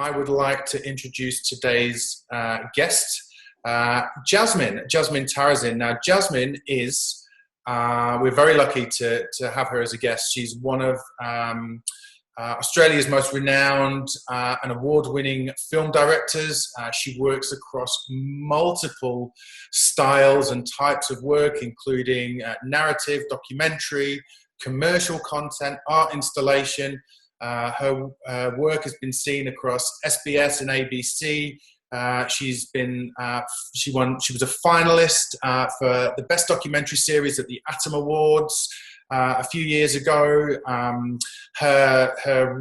I would like to introduce today's guest, Jasmin Tarasin. Now, Jasmin is, we're very lucky to have her as a guest. She's one of Australia's most renowned and award-winning film directors. She works across multiple styles and types of work, including narrative, documentary, commercial content, art installation. Her work has been seen across SBS and ABC. She was a finalist for the Best Documentary Series at the Atom Awards a few years ago. Her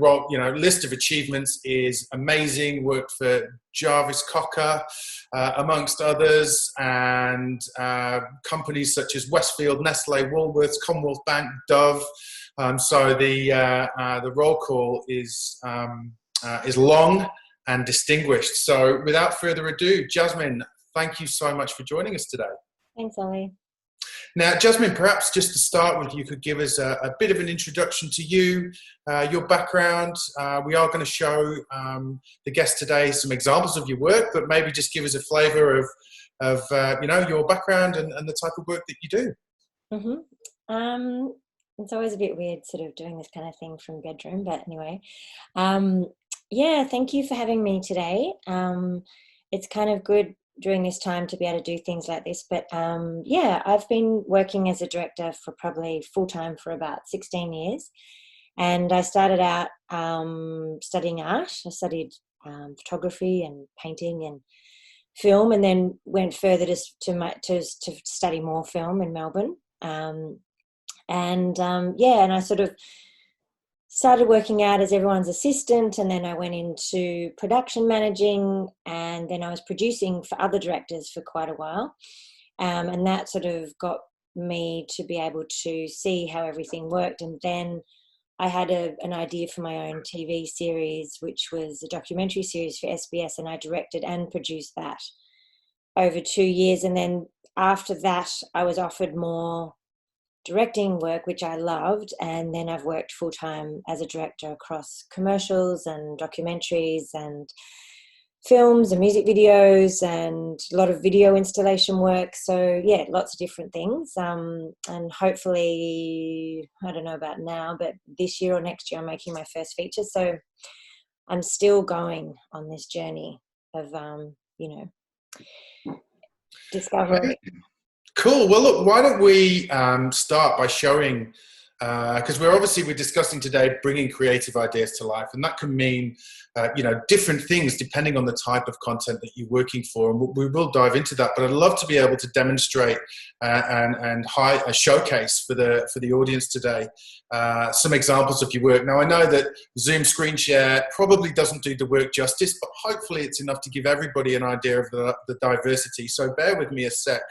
list of achievements is amazing. Worked for Jarvis Cocker, amongst others, and companies such as Westfield, Nestle, Woolworths, Commonwealth Bank, Dove. So the roll call is long and distinguished. So without further ado, Jasmin, thank you so much for joining us today. Thanks, Ollie. Now, Jasmin, perhaps just to start with, you could give us a bit of an introduction to you, your background. We are going to show the guest today some examples of your work, but maybe just give us a flavour of your background and the type of work that you do. Mm-hmm. It's always a bit weird sort of doing this kind of thing from bedroom, but anyway. Thank you for having me today. It's kind of good during this time to be able to do things like this, but I've been working as a director for probably full-time for about 16 years, and I started out studying art. I studied photography and painting and film, and then went further to study more film in Melbourne. And I sort of started working out as everyone's assistant, and then I went into production managing, and then I was producing for other directors for quite a while. And that sort of got me to be able to see how everything worked. And then I had an idea for my own TV series, which was a documentary series for SBS, and I directed and produced that over 2 years. And then after that, I was offered more directing work, which I loved, and then I've worked full-time as a director across commercials and documentaries and films and music videos and a lot of video installation work. So yeah, lots of different things, and hopefully, I don't know about now, but this year or next year I'm making my first feature. So I'm still going on this journey of discovery. Cool. Well, look, why don't we start by showing, because we're discussing today bringing creative ideas to life, and that can mean, different things depending on the type of content that you're working for, and we will dive into that. But I'd love to be able to demonstrate and showcase for the audience today some examples of your work. Now, I know that Zoom screen share probably doesn't do the work justice, but hopefully it's enough to give everybody an idea of the diversity. So bear with me a sec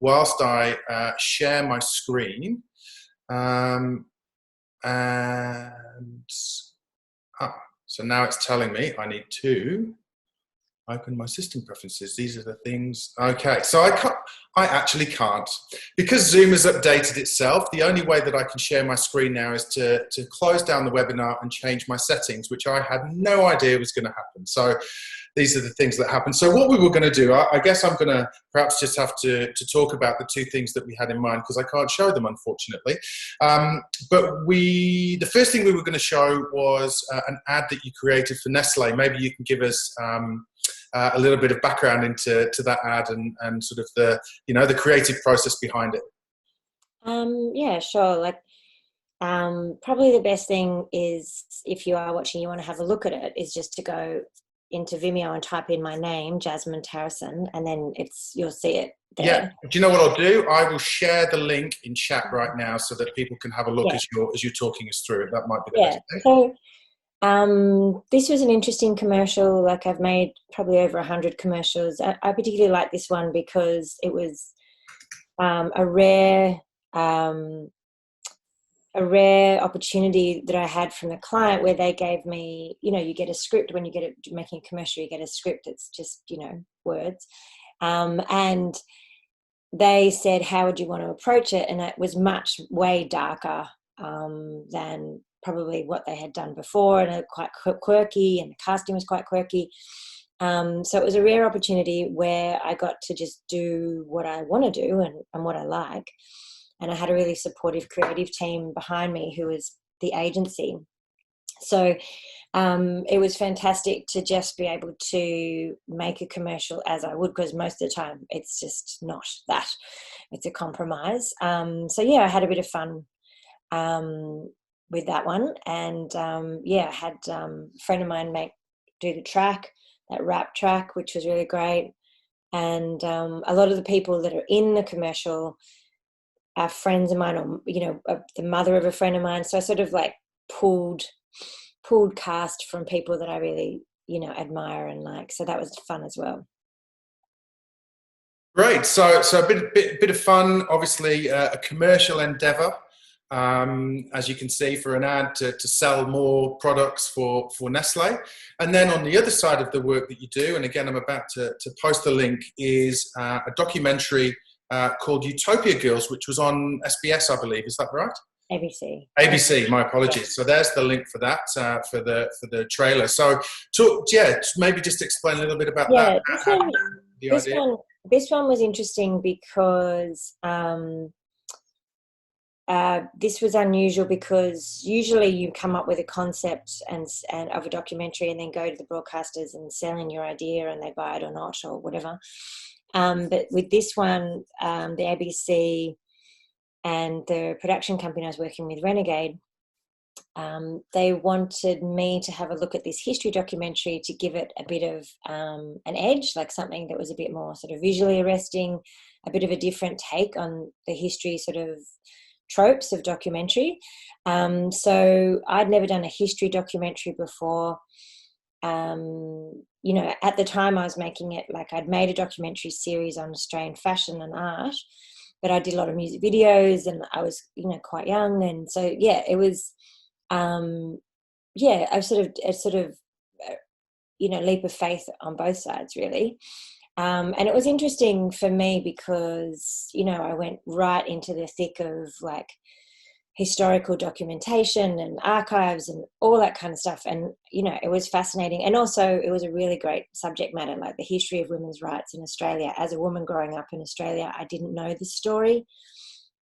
whilst I share my screen. So now it's telling me I need to open my system preferences. These are the things. Okay, so I actually can't. Because Zoom has updated itself, the only way that I can share my screen now is to close down the webinar and change my settings, which I had no idea was going to happen. So these are the things that happen. So what we were going to do, I guess I'm going to perhaps just have to talk about the two things that we had in mind, because I can't show them, unfortunately. But the first thing we were going to show was an ad that you created for Nestle. Maybe you can give us a little bit of background into that ad and sort of the creative process behind it. Yeah, sure. Probably the best thing is, if you are watching, you want to have a look at it, is just to go into Vimeo and type in my name, Jasmin Tarasin, and then you'll see it there. Yeah. Do you know what I'll do? I will share the link in chat right now so that people can have a look as you're talking us through it. That might be the best thing. So this was an interesting commercial. I've made probably over 100 commercials. I particularly like this one because it was a rare opportunity that I had from the client, where they gave me, you get a script when you get it making a commercial, you get a script that's just, words. And they said, how would you want to approach it? And it was way darker than probably what they had done before, and quite quirky, and the casting was quite quirky. So it was a rare opportunity where I got to just do what I want to do and what I like. And I had a really supportive creative team behind me who was the agency. So it was fantastic to just be able to make a commercial as I would, because most of the time it's just not that. It's a compromise. So yeah, I had a bit of fun with that one. And I had a friend of mine do the track, that rap track, which was really great. And a lot of the people that are in the commercial are friends of mine, or, the mother of a friend of mine. So I sort of like pulled cast from people that I really, admire and like. So that was fun as well. Great. So a bit of fun, obviously a commercial endeavour, as you can see, for an ad to sell more products for Nestle. And then on the other side of the work that you do, and again, I'm about to post the link, is a documentary called Utopia Girls, which was on SBS, I believe. Is that right? ABC. ABC, my apologies. So there's the link for that, for the trailer. So, maybe just explain a little bit about that. This one was interesting because this was unusual, because usually you come up with a concept and of a documentary and then go to the broadcasters and sell in your idea and they buy it or not or whatever. But with this one, the ABC and the production company I was working with, Renegade, they wanted me to have a look at this history documentary to give it a bit of an edge, like something that was a bit more sort of visually arresting, a bit of a different take on the history sort of tropes of documentary. So I'd never done a history documentary before. At the time I was making it, like I'd made a documentary series on Australian fashion and art, but I did a lot of music videos and I was, quite young. And so, it was, a sort of leap of faith on both sides, really. And it was interesting for me because, I went right into the thick of like historical documentation and archives and all that kind of stuff. And, it was fascinating. And also it was a really great subject matter, like the history of women's rights in Australia. As a woman growing up in Australia, I didn't know this story.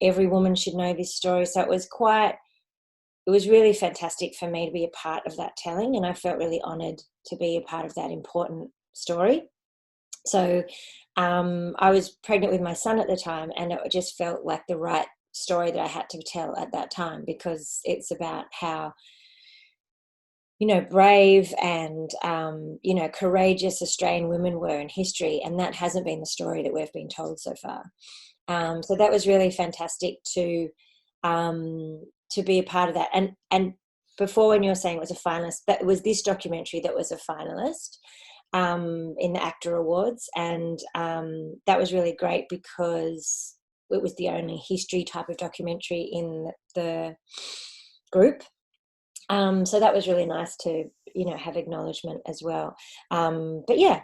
Every woman should know this story. So it was really fantastic for me to be a part of that telling. And I felt really honoured to be a part of that important story. So I was pregnant with my son at the time, and it just felt like the right story that I had to tell at that time, because it's about how, brave and, courageous Australian women were in history. And that hasn't been the story that we've been told so far. So that was really fantastic to be a part of that. And before, when you were saying it was a finalist, that was this documentary that was a finalist in the ACTA Awards. And that was really great because it was the only history type of documentary in the group. So that was really nice to, have acknowledgement as well. But yeah,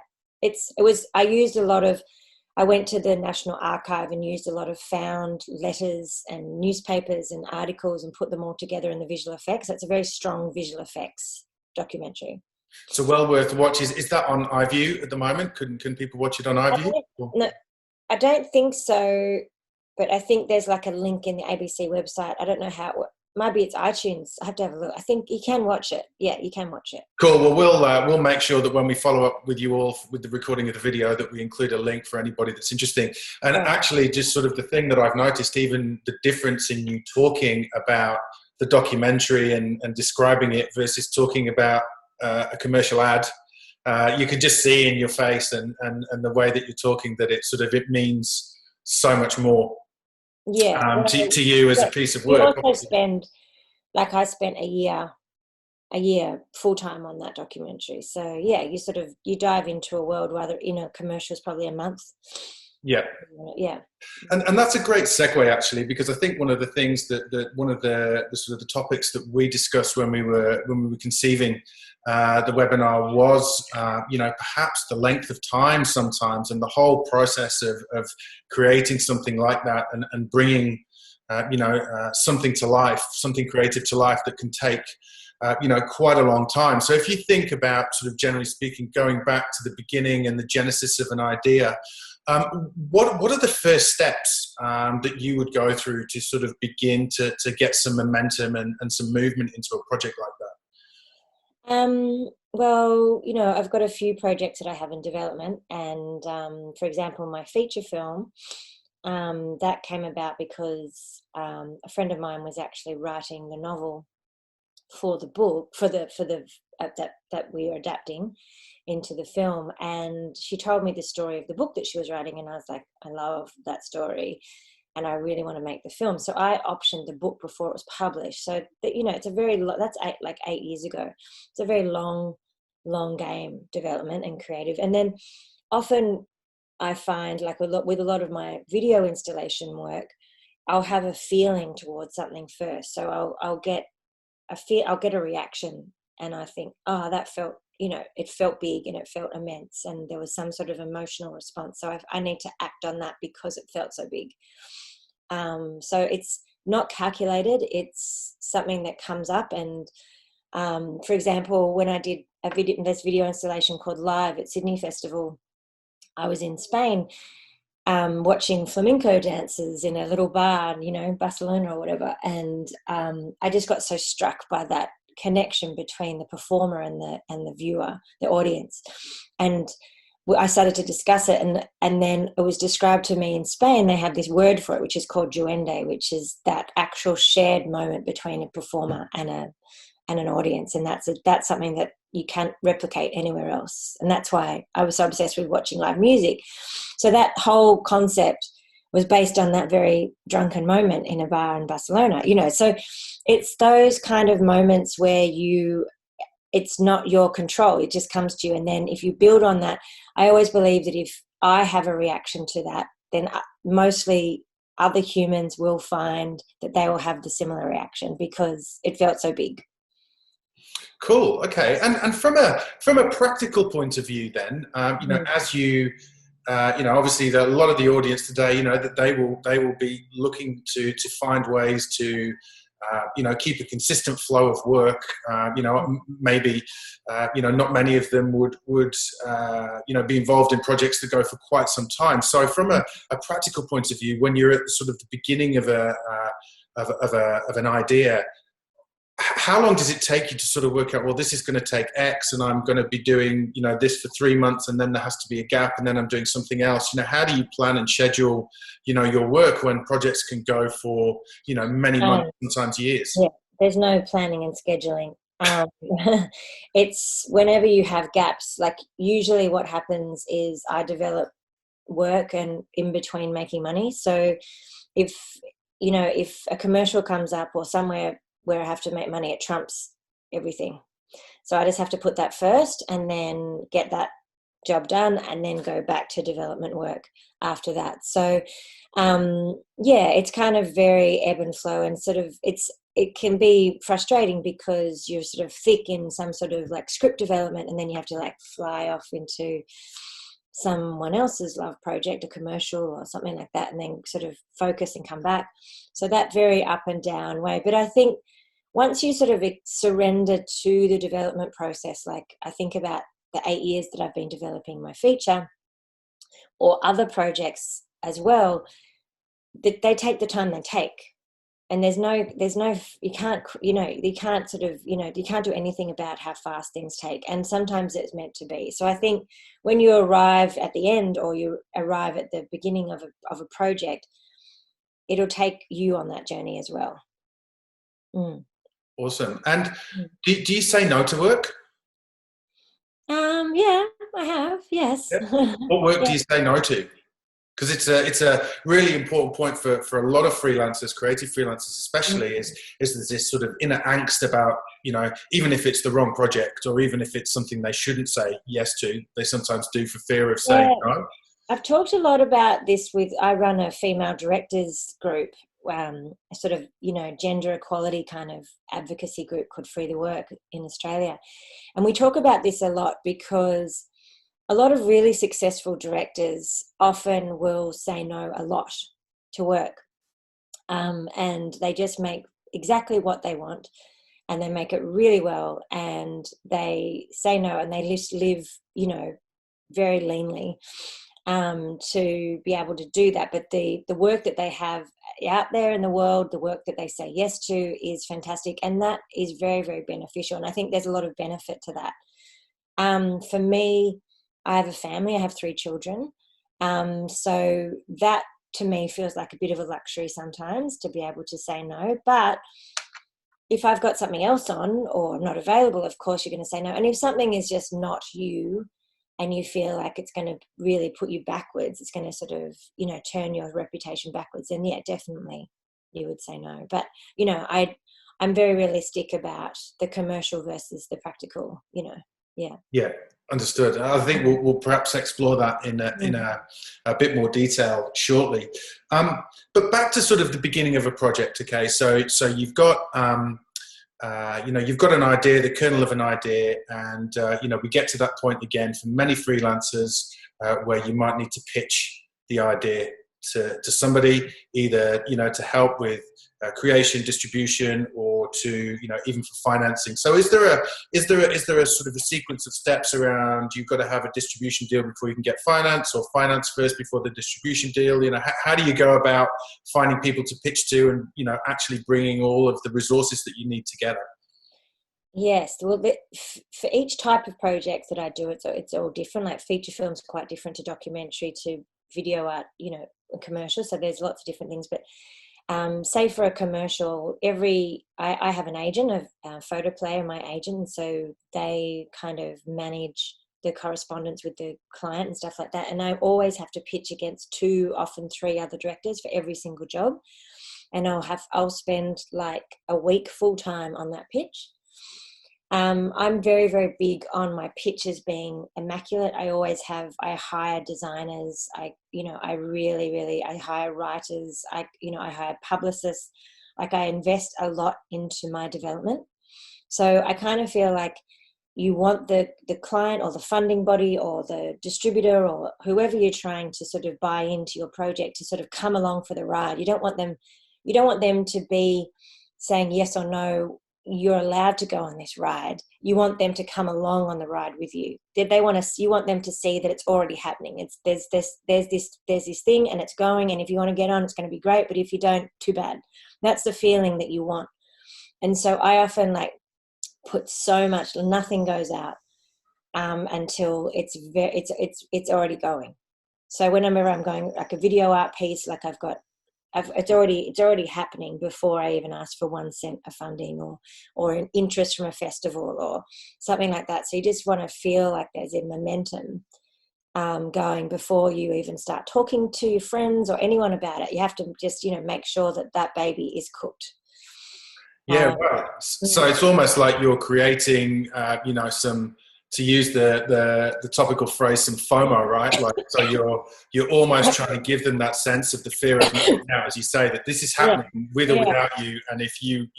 I went to the National Archive and used a lot of found letters and newspapers and articles and put them all together in the visual effects. It's a very strong visual effects documentary. So well worth watch. Is that on iView at the moment? Can people watch it on iView? No, I don't think so, but I think there's like a link in the ABC website. I don't know how it works. Maybe it's iTunes. I have to have a look. I think you can watch it. Yeah, you can watch it. Cool. Well, we'll make sure that when we follow up with you all with the recording of the video, that we include a link for anybody that's interesting. And actually, just sort of the thing that I've noticed, even the difference in you talking about the documentary and describing it versus talking about a commercial ad, you can just see in your face and the way that you're talking that it means so much more. Yeah, to you as a piece of work. You also I spent a year full time on that documentary. So yeah, you dive into a world, rather, commercial is probably a month. Yeah. Yeah. And that's a great segue, actually, because I think one of the things that one of the sort of the topics that we discussed when we were conceiving the webinar was, perhaps the length of time sometimes, and the whole process of creating something like that and bringing something to life, something creative to life that can take, quite a long time. So if you think about, sort of generally speaking, going back to the beginning and the genesis of an idea, what are the first steps that you would go through to sort of begin to get some momentum and some movement into a project like that? Well, I've got a few projects that I have in development, and for example, my feature film, that came about because a friend of mine was actually writing the novel for the book that we are adapting into the film, and she told me the story of the book that she was writing, and I was like, I love that story and I really want to make the film. So I optioned the book before it was published. So that, it's a very that's 8 years ago. It's a very long game, development and creative. And then often I find, like with a lot of my video installation work, I'll have a feeling towards something first. So I'll get a reaction, and I think, oh, that felt, it felt big and it felt immense, and there was some sort of emotional response. So I need to act on that because it felt so big. So it's not calculated. It's something that comes up. And for example, when I did this video installation called Live at Sydney Festival, I was in Spain watching flamenco dancers in a little bar, Barcelona or whatever. And I just got so struck by that connection between the performer and the viewer, the audience. And I started to discuss it, and then it was described to me in Spain. They have this word for it, which is called duende, which is that actual shared moment between a performer and an audience. And that's something that you can't replicate anywhere else. And that's why I was so obsessed with watching live music. So that whole concept was based on that very drunken moment in a bar in Barcelona, So it's those kind of moments where it's not your control. It just comes to you. And then if you build on that, I always believe that if I have a reaction to that, then mostly other humans will find that they will have the similar reaction because it felt so big. Cool. Okay. And from a practical point of view, then, as you, obviously a lot of the audience today, that they will be looking to find ways to, keep a consistent flow of work. Maybe, not many of them would be involved in projects that go for quite some time. So from a practical point of view, when you're at sort of the beginning of an idea, how long does it take you to sort of work out, well, this is going to take X and I'm going to be doing, this for 3 months, and then there has to be a gap, and then I'm doing something else? How do you plan and schedule, your work when projects can go for, many months, sometimes years? Yeah, there's no planning and scheduling. It's whenever you have gaps. Like usually what happens is I develop work and in between making money. So if a commercial comes up or somewhere where I have to make money, it trumps everything. So I just have to put that first and then get that job done and then go back to development work after that. So it's kind of very ebb and flow, and sort of it can be frustrating because you're sort of thick in some sort of like script development, and then you have to like fly off into someone else's love project, a commercial or something like that, and then sort of focus and come back. So that very up and down way. But I think once you sort of surrender to the development process, like I think about the 8 years that I've been developing my feature or other projects as well, that they take the time they take. And there's no, you can't sort of, you can't do anything about how fast things take. And sometimes it's meant to be. So I think when you arrive at the end or you arrive at the beginning of a project, it'll take you on that journey as well. Awesome. And do you say no to work? Yeah, I have. Yes. Yep. What work do you say no to? Because it's a really important point for a lot of freelancers, creative freelancers especially, is there's this sort of inner angst about, even if it's the wrong project or even if it's something they shouldn't say yes to, they sometimes do for fear of saying no. I've talked a lot about this I run a female directors group, sort of, gender equality kind of advocacy group called Free the Work in Australia. And we talk about this a lot because a lot of really successful directors often will say no a lot to work. and they just make exactly what they want, and they make it really well, and they say no, and they just live, very leanly, to be able to do that. But the work that they have out there in the world, the work that they say yes to, is fantastic, and that is very, very beneficial. And I think there's a lot of benefit to that. For me, I have a family. I have 3 children, so that to me feels like a bit of a luxury sometimes, to be able to say no. But if I've got something else on or not available, of course you're going to say no. And if something is just not you, and you feel like it's going to really put you backwards, it's going to sort of, turn your reputation backwards, then yeah, definitely you would say no. But, I'm very realistic about the commercial versus the practical, yeah. Yeah, understood. I think we'll perhaps explore that in a bit more detail shortly. But back to sort of the beginning of a project. Okay, so you've got you've got an idea, the kernel of an idea, and we get to that point again for many freelancers where you might need to pitch the idea to somebody, either to help with creation, distribution, or to even for financing. So is there a sort of a sequence of steps around, you've got to have a distribution deal before you can get finance, or finance first before the distribution deal? How do you go about finding people to pitch to, and actually bringing all of the resources that you need together? Yes, well, for each type of project that I do, it's all different. Like feature films are quite different to documentary, to video art, commercial. So there's lots of different things. But say for a commercial, I have an agent, a photo player, my agent, and so they kind of manage the correspondence with the client and stuff like that. And I always have to pitch against 2, often 3 other directors for every single job. And I'll spend like a week full time on that pitch. I'm very, very big on my pitches being immaculate. I hire designers. I hire writers. I hire publicists. Like, I invest a lot into my development. So I kind of feel like you want the client or the funding body or the distributor or whoever you're trying to sort of buy into your project to sort of come along for the ride. You don't want them to be saying yes or no, you're allowed to go on this ride. You want them to come along on the ride with you. You want them to see that it's already happening. There's this thing, and it's going, and if you want to get on, it's going to be great, but if you don't, too bad. That's the feeling that you want. And so I often put so much, nothing goes out until it's already going. So whenever I'm going like a video art piece, like it's already happening before I even ask for 1 cent of funding or an interest from a festival or something like that. So you just want to feel like there's a momentum going before you even start talking to your friends or anyone about it. You have to just make sure that baby is cooked. Yeah, right. So it's almost like you're creating, some, to use the topical phrase, some FOMO, right? Like, so you're almost trying to give them that sense of the fear of missing out, as you say, that this is happening with or without you, and if you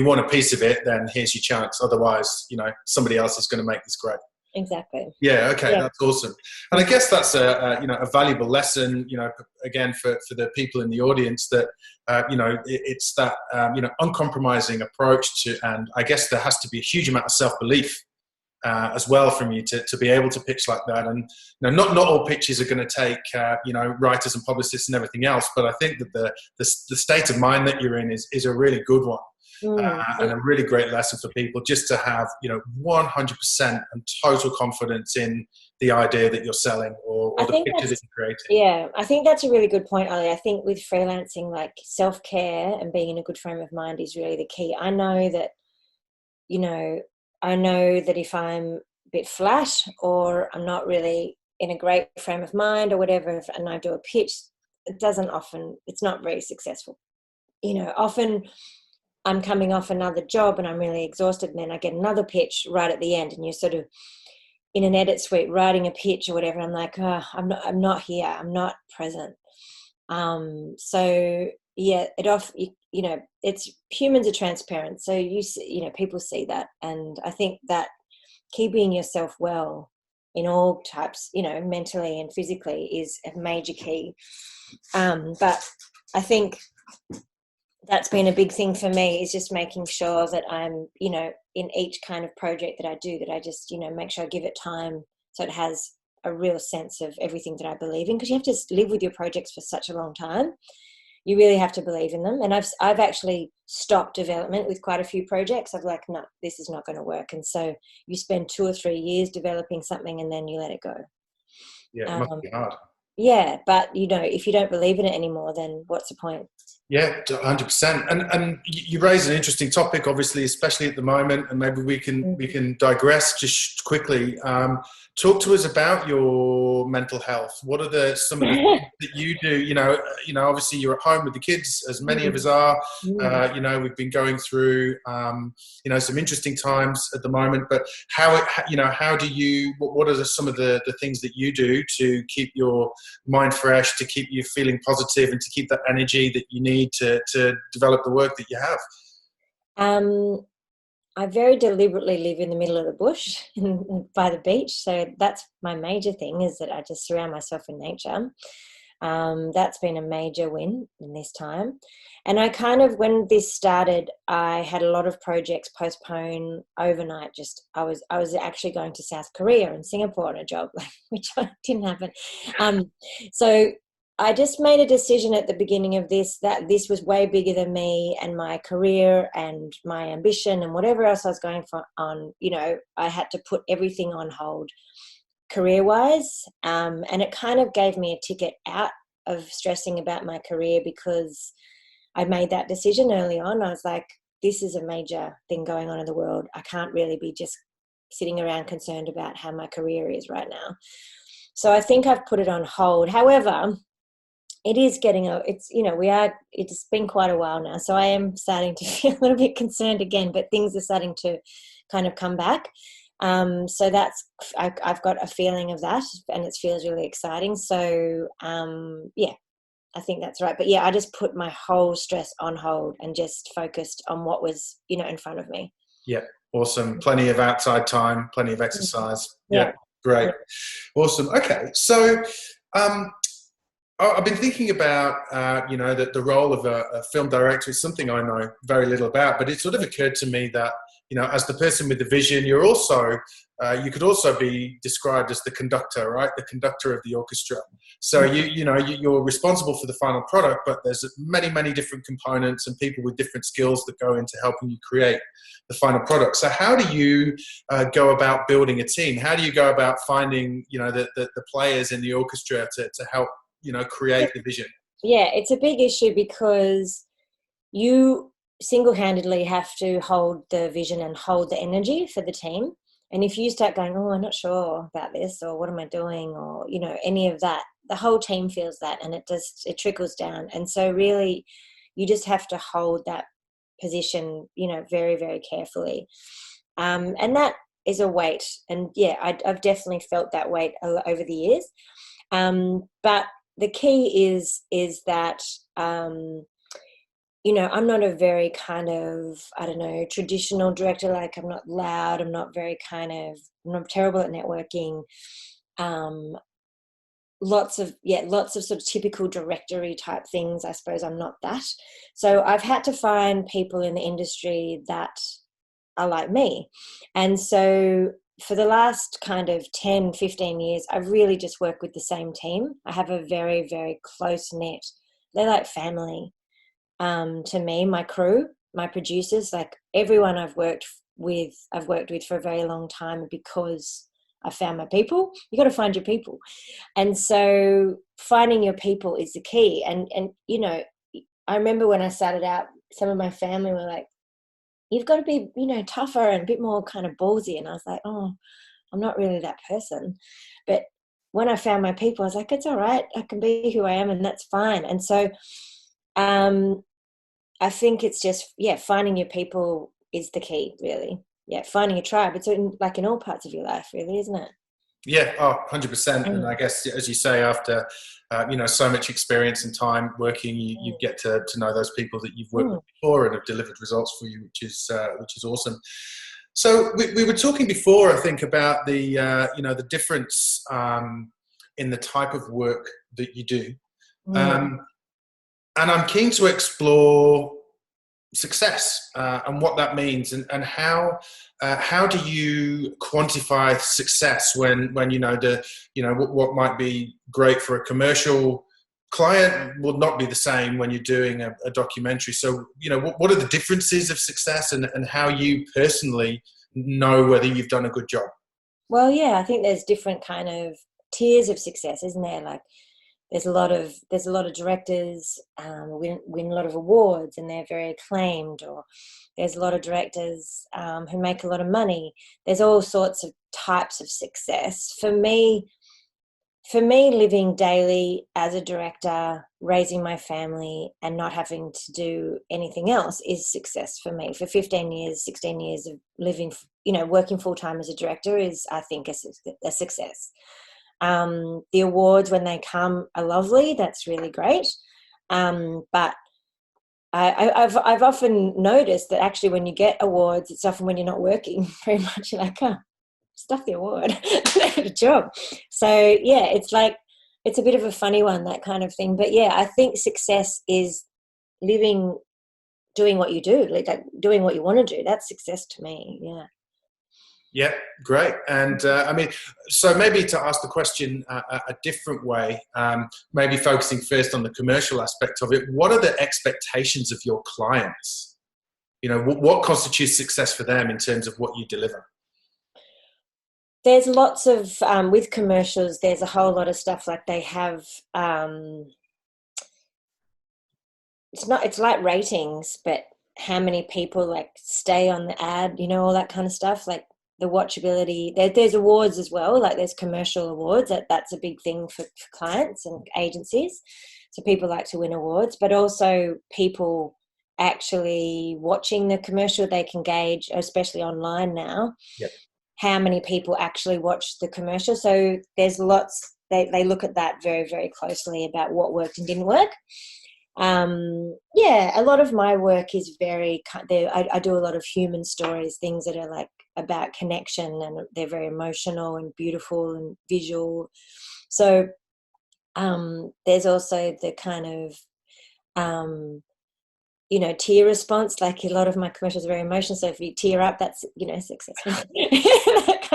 want a piece of it, then here's your chance. Otherwise, somebody else is going to make this great. Exactly. Yeah. Okay. Yeah. That's awesome. And I guess that's a valuable lesson, again, for the people in the audience, that, it's that, uncompromising approach to, and I guess there has to be a huge amount of self-belief as well from you to be able to pitch like that. And not all pitches are going to take writers and publicists and everything else, but I think that the state of mind that you're in is a really good one. And a really great lesson for people, just to have 100% and total confidence in the idea that you're selling or the picture that you're creating. Yeah, I think that's a really good point, Ali. I think with freelancing, like, self-care and being in a good frame of mind is really the key. I know that if I'm a bit flat or I'm not really in a great frame of mind or whatever, and I do a pitch, it's not very successful. Often I'm coming off another job and I'm really exhausted, and then I get another pitch right at the end, and you're sort of in an edit suite writing a pitch or whatever. I'm like, I'm not here. I'm not present. So yeah, it's, humans are transparent. So people see that. And I think that keeping yourself well in all types, mentally and physically, is a major key. But I think that's been a big thing for me, is just making sure that I'm, in each kind of project that I do, that I just, make sure I give it time so it has a real sense of everything that I believe in, because you have to live with your projects for such a long time. You really have to believe in them. And I've actually stopped development with quite a few projects. I've like, no, this is not going to work. And so you spend 2 or 3 years developing something and then you let it go. Yeah, it must be hard. Yeah, but if you don't believe in it anymore, then what's the point? Yeah, 100%. And you raise an interesting topic, obviously, especially at the moment. And maybe we can digress just quickly. Talk to us about your mental health. What are some of the things that you do? Obviously you're at home with the kids, as many of us are. We've been going through, some interesting times at the moment. But what are some of the things that you do to keep your mind fresh, to keep you feeling positive, and to keep that energy that you need to develop the work that you have? I very deliberately live in the middle of the bush by the beach. So that's my major thing, is that I just surround myself in nature. That's been a major win in this time. And I when this started, I had a lot of projects postpone overnight. I was actually going to South Korea and Singapore on a job, which didn't happen. So I just made a decision at the beginning of this, that this was way bigger than me and my career and my ambition and whatever else I was going for on. I had to put everything on hold career-wise. And it kind of gave me a ticket out of stressing about my career, because I made that decision early on. I was like, this is a major thing going on in the world. I can't really be just sitting around concerned about how my career is right now. So I think I've put it on hold. However, it is it's been quite a while now. So I am starting to feel a little bit concerned again, but things are starting to kind of come back. So I've got a feeling of that, and it feels really exciting. So, I think that's right. But yeah, I just put my whole stress on hold and just focused on what was, in front of me. Yeah. Awesome. Plenty of outside time, plenty of exercise. Yeah. Great. Yeah. Awesome. Okay. So, I've been thinking about, the role of a film director is something I know very little about, but it sort of occurred to me that, as the person with the vision, you could also be described as the conductor, right? The conductor of the orchestra. So you're responsible for the final product, but there's many, many different components and people with different skills that go into helping you create the final product. So how do you go about building a team? How do you go about finding, the players in the orchestra to help, create the vision? Yeah, it's a big issue, because you single-handedly have to hold the vision and hold the energy for the team. And if you start going, oh, I'm not sure about this, or what am I doing, or, any of that, the whole team feels that, and it trickles down. And so really you just have to hold that position, very, very carefully. And that is a weight. And yeah, I've definitely felt that weight over the years. But the key is that, I'm not a very kind of, traditional director. Like, I'm not loud. I'm not very I'm not terrible at networking. Lots of sort of typical directory type things. I suppose I'm not that. So I've had to find people in the industry that are like me. And so for the last kind of 10, 15 years, I've really just worked with the same team. I have a very, very close knit. They're like family to me, my crew, my producers, like everyone I've worked with for a very long time, because I found my people. You got to find your people. And so finding your people is the key. And I remember when I started out, some of my family were like, you've got to be, tougher and a bit more kind of ballsy. And I was like, oh, I'm not really that person. But when I found my people, I was like, it's all right. I can be who I am, and that's fine. And so I think it's just, finding your people is the key, really. Yeah, finding a tribe. It's in all parts of your life, really, isn't it? Yeah, 100%. And I guess, as you say, after so much experience and time working, you get to know those people that you've worked with before and have delivered results for you, which is awesome. So we were talking before, I think, about the difference in the type of work that you do. And I'm keen to explore success and what that means, and how do you quantify success when what might be great for a commercial client will not be the same when you're doing a documentary. So what are the differences of success, and how you personally know whether you've done a good job? Well, yeah, I think there's different kind of tiers of success, isn't there? Like there's a lot of directors win a lot of awards and they're very acclaimed, or there's a lot of directors who make a lot of money. There's all sorts of types of success. For me, living daily as a director, raising my family and not having to do anything else is success for me. For 15 years, 16 years of living, working full time as a director is, I think, a success. The awards, when they come, are lovely. That's really great. But I've often noticed that actually when you get awards, it's often when you're not working very much. You're like, oh, stuff the award, a job. So yeah, it's a bit of a funny one, that kind of thing. But yeah, I think success is doing what you do, like doing what you want to do. That's success to me. Yeah. Yeah, great. And so maybe to ask the question a different way, maybe focusing first on the commercial aspect of it, what are the expectations of your clients? What constitutes success for them in terms of what you deliver? There's lots of, with commercials, there's a whole lot of stuff like they have, it's like ratings, but how many people like stay on the ad, all that kind of stuff, like the watchability. There's awards as well, like there's commercial awards. That's a big thing for clients and agencies. So people like to win awards, but also people actually watching the commercial, they can gauge, especially online now, yep, how many people actually watch the commercial. So there's lots, they look at that very, very closely about what worked and didn't work. A lot of my work is I do a lot of human stories, things that are like about connection, and they're very emotional and beautiful and visual. So there's also the kind of tear response. Like a lot of my commercials are very emotional, so if you tear up, that's successful.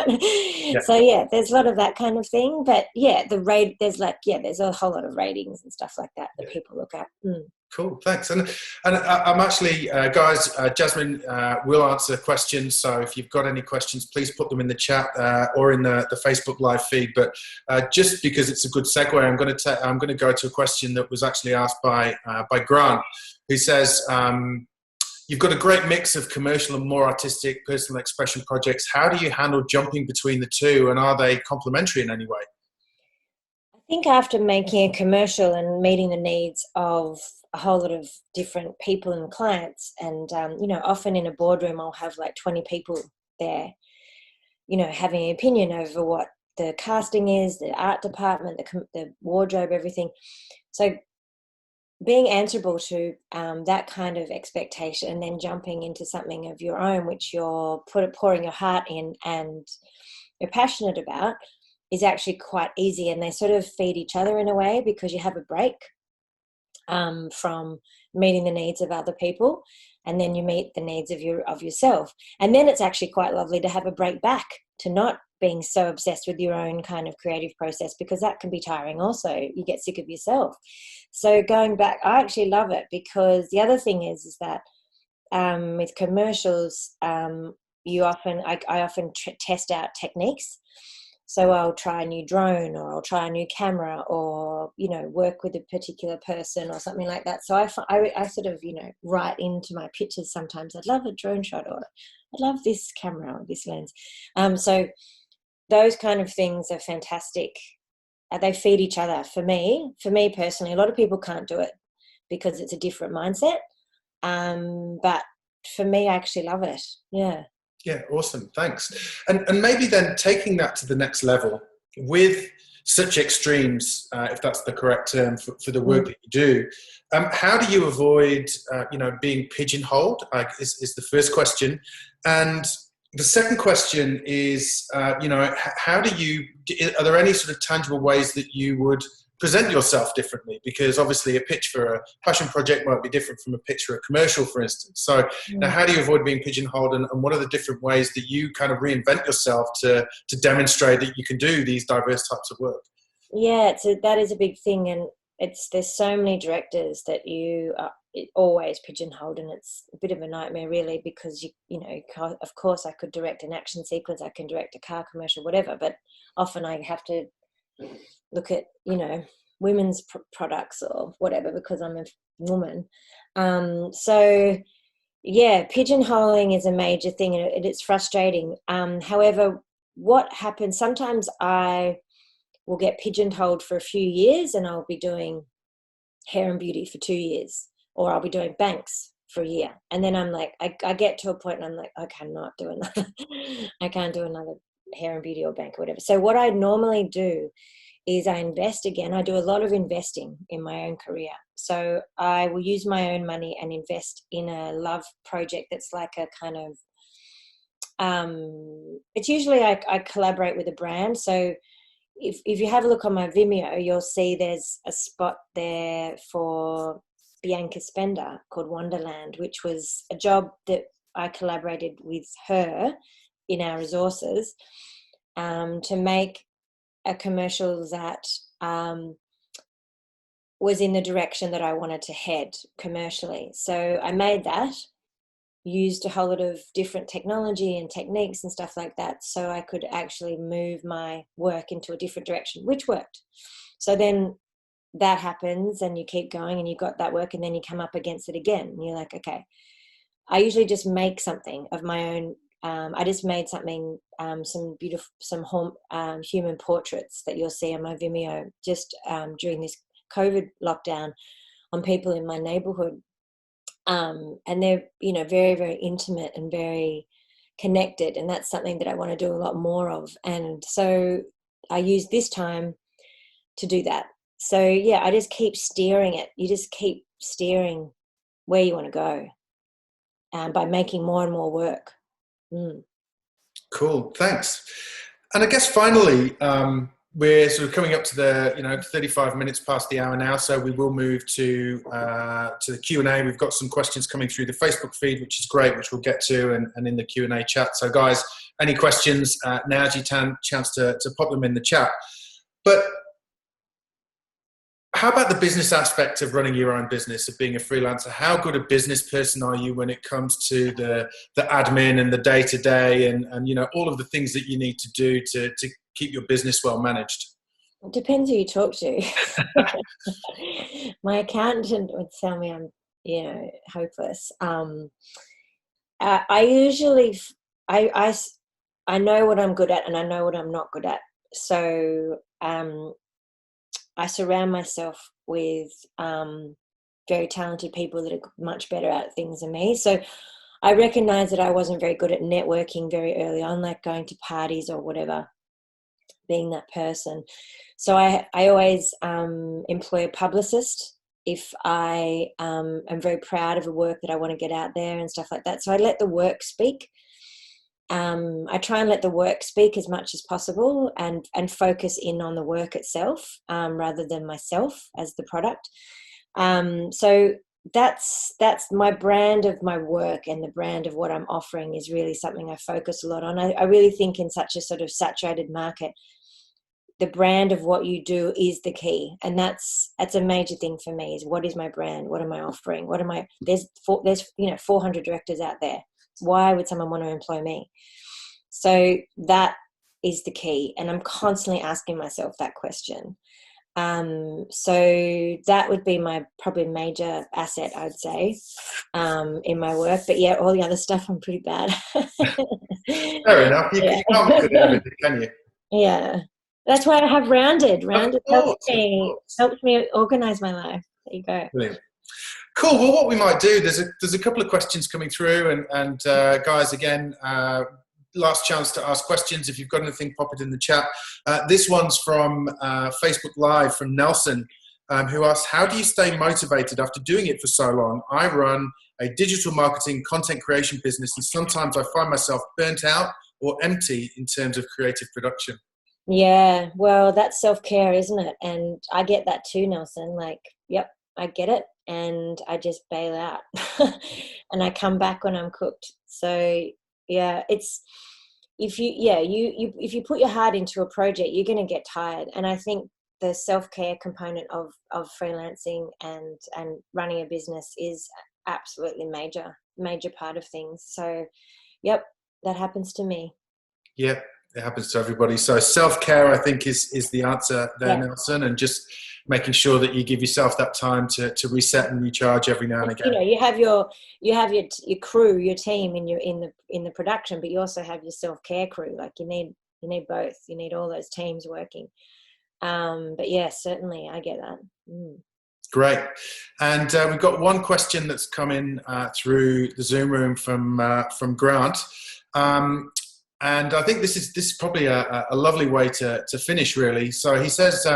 yeah. So yeah, there's a lot of that kind of thing. But yeah, there's a whole lot of ratings and stuff like that people look at. Cool, thanks. And I'm actually, guys, Jasmin will answer questions. So if you've got any questions, please put them in the chat or in the Facebook live feed. But just because it's a good segue, I'm going to go to a question that was actually asked by Grant, who says, you've got a great mix of commercial and more artistic personal expression projects. How do you handle jumping between the two, and are they complementary in any way? I think after making a commercial and meeting the needs of a whole lot of different people and clients, and often in a boardroom I'll have like 20 people there, having an opinion over what the casting is, the art department, the wardrobe, everything. So being answerable to that kind of expectation, and then jumping into something of your own which you're pouring your heart in and you're passionate about, is actually quite easy. And they sort of feed each other in a way, because you have a break from meeting the needs of other people, and then you meet the needs of yourself. And then it's actually quite lovely to have a break back, to not being so obsessed with your own kind of creative process, because that can be tiring also. You get sick of yourself. So going back, I actually love it, because the other thing is that with commercials, I often test out techniques. So I'll try a new drone, or I'll try a new camera, or, work with a particular person or something like that. So I sort of, write into my pictures sometimes, I'd love a drone shot, or I'd love this camera or this lens. So those kind of things are fantastic. They feed each other. For me personally, a lot of people can't do it because it's a different mindset. But for me, I actually love it. Yeah. Yeah, awesome. Thanks. And maybe then taking that to the next level with such extremes, if that's the correct term for the work that you do, how do you avoid, being pigeonholed? Is the first question. And the second question is, are there any sort of tangible ways that you would present yourself differently, because obviously a pitch for a passion project might be different from a pitch for a commercial, for instance. So now, how do you avoid being pigeonholed, and what are the different ways that you kind of reinvent yourself to demonstrate that you can do these diverse types of work? Yeah, that is a big thing, and there's so many directors that you are always pigeonholed, and it's a bit of a nightmare really, because you know, of course I could direct an action sequence, I can direct a car commercial, whatever, but often I have to look at, you know, women's products or whatever because I'm a woman. So yeah, pigeonholing is a major thing, and it's frustrating. However, what happens sometimes, I will get pigeonholed for a few years and I'll be doing hair and beauty for 2 years, or I'll be doing banks for a year. And then I'm like, I get to a point and I'm like, I cannot do another, I can't do another hair and beauty or bank or whatever. So what I normally do is I invest again. I do a lot of investing in my own career. So I will use my own money and invest in a love project that's like a kind of, it's usually I collaborate with a brand. So if you have a look on my Vimeo, you'll see there's a spot there for Bianca Spender called Wonderland, which was a job that I collaborated with her in our resources to make a commercial that was in the direction that I wanted to head commercially. So I made that, used a whole lot of different technology and techniques and stuff like that, so I could actually move my work into a different direction, which worked. So then that happens and you keep going and you got that work, and then you come up against it again and you're like, okay, I usually just make something of my own. I just made something, some beautiful, human portraits that you'll see on my Vimeo just during this COVID lockdown on people in my neighborhood. And they're, you know, very, very intimate and very connected. And that's something that I want to do a lot more of. And so I use this time to do that. So yeah, I just keep steering it. You just keep steering where you want to go by making more and more work. Cool, thanks. And I guess finally, we're sort of coming up to the 35 minutes past the hour now, so we will move to the Q&A. We've got some questions coming through the Facebook feed, which is great, which we'll get to, and in the Q&A chat. So guys, any questions, now's your chance to pop them in the chat. But how about the business aspect of running your own business, of being a freelancer? How good a business person are you when it comes to the admin and the day-to-day and you know, all of the things that you need to do to keep your business well managed? It depends who you talk to. My accountant would tell me I'm, you know, hopeless. I usually, I know what I'm good at and I know what I'm not good at. So I surround myself with very talented people that are much better at things than me. So I recognize that I wasn't very good at networking very early on, like going to parties or whatever, being that person. So I always employ a publicist if I am very proud of a work that I want to get out there and stuff like that. So I let the work speak. I try and let the work speak as much as possible and focus in on the work itself rather than myself as the product. So that's my brand of my work, and the brand of what I'm offering is really something I focus a lot on. I really think in such a sort of saturated market, the brand of what you do is the key. And that's a major thing for me, is what is my brand? What am I offering? There's 400 directors out there. Why would someone want to employ me? So that is the key. And I'm constantly asking myself that question. So that would be my probably major asset, I'd say, in my work. But yeah, all the other stuff I'm pretty bad. Fair enough. You can't be good at everything, can you? Yeah. That's why I have Rounded. Rounded helps me organize my life. There you go. Brilliant. Cool. Well, what we might do, there's a couple of questions coming through, and guys, again, last chance to ask questions. If you've got anything, pop it in the chat. This one's from Facebook Live from Nelson, who asks, how do you stay motivated after doing it for so long? I run a digital marketing content creation business, and sometimes I find myself burnt out or empty in terms of creative production. Yeah, well, that's self-care, isn't it? And I get that too, Nelson. Like, yep, I get it. And I just bail out and I come back when I'm cooked. So, yeah, it's if you put your heart into a project, you're going to get tired. And I think the self-care component of freelancing and running a business is absolutely major part of things. So, yep, that happens to me. Yeah, it happens to everybody. So self-care, I think, is the answer there, Yeah. Nelson, and just making sure that you give yourself that time to reset and recharge every now and You again. know, you have your crew, your team in the production, but you also have your self-care crew. Like you need both. You need all those teams working. But yeah, certainly I get that. Great. And we've got one question that's come in through the Zoom room from Grant. And I think this is probably a lovely way to finish, really. So he says,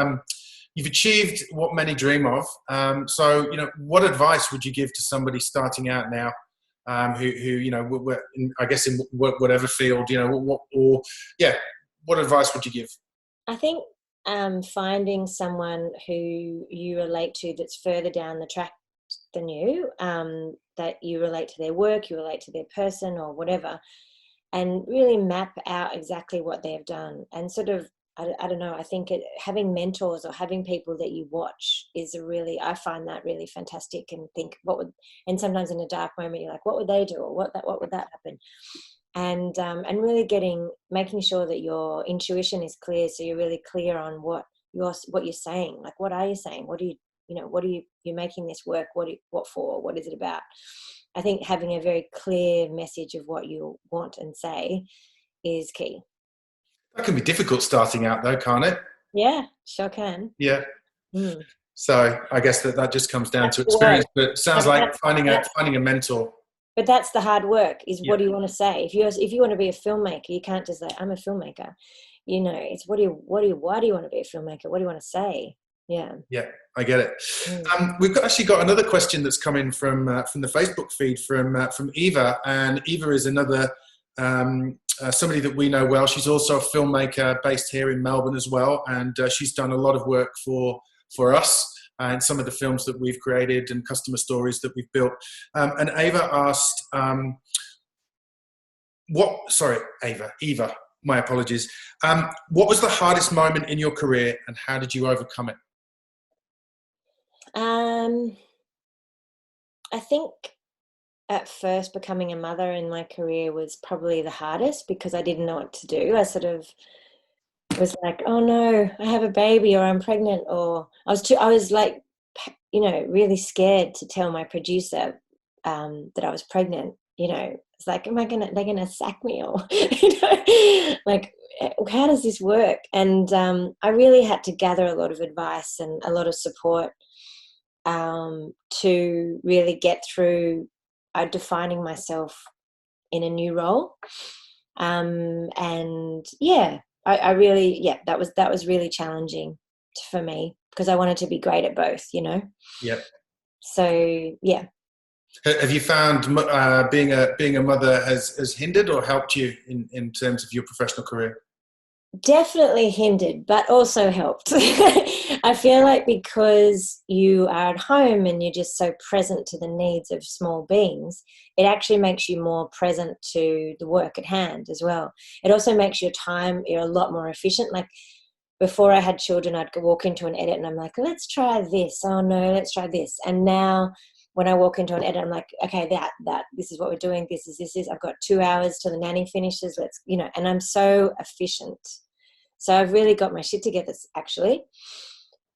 you've achieved what many dream of. So, what advice would you give to somebody starting out now, who I guess in whatever field, what advice would you give? I think finding someone who you relate to that's further down the track than you, that you relate to their work, you relate to their person or whatever, and really map out exactly what they've done and sort of, I don't know, I think having mentors or having people that you watch I find that really fantastic, and think and sometimes in a dark moment you're like, what would they do, or what would that happen? And really making sure that your intuition is clear, so you're really clear on what you're saying. Like, what are you saying? What do you're making this work? What for? What is it about? I think having a very clear message of what you want and say is key. That can be difficult starting out, though, can't it? Yeah, sure can. Yeah. Mm. So I guess that just comes down That's to the work. experience. But it sounds But like finding a mentor. But that's the hard work, is Yeah. what do you want to say? If you want to be a filmmaker, you can't just say, I'm a filmmaker. It's why do you want to be a filmmaker? What do you want to say? Yeah. Yeah, I get it. Mm. We've actually got another question that's come in from the Facebook feed from Eva, and Eva is another somebody that we know well. She's also a filmmaker based here in Melbourne as well, and she's done a lot of work for us and some of the films that we've created and customer stories that we've built. And Eva asked, Eva, my apologies. What was the hardest moment in your career, and how did you overcome it? I think at first becoming a mother in my career was probably the hardest, because I didn't know what to do. I sort of was like, oh no, I have a baby, or I'm pregnant, or I was like, really scared to tell my producer that I was pregnant. It's like, they're gonna sack me, or like, how does this work? And I really had to gather a lot of advice and a lot of support to really get through defining myself in a new role. And yeah, I really, that was really challenging for me, because I wanted to be great at both, Yep. So yeah. Have you found being a mother has hindered or helped you in terms of your professional career? Definitely hindered, but also helped. I feel like because you are at home and you're just so present to the needs of small beings, it actually makes you more present to the work at hand as well. It also makes you're a lot more efficient. Like, before I had children, I'd walk into an edit and I'm like, let's try this. Oh no, let's try this. And now when I walk into an edit, I'm like, okay, this is what we're doing. This is, I've got 2 hours till the nanny finishes. And I'm so efficient. So I've really got my shit together, actually,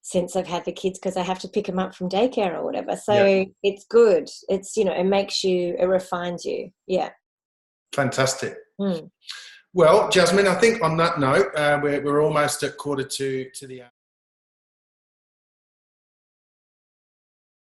since I've had the kids, because I have to pick them up from daycare or whatever. So It's good. It's, it refines you. Yeah. Fantastic. Mm. Well, Jasmin, I think on that note, we're almost at quarter to the hour.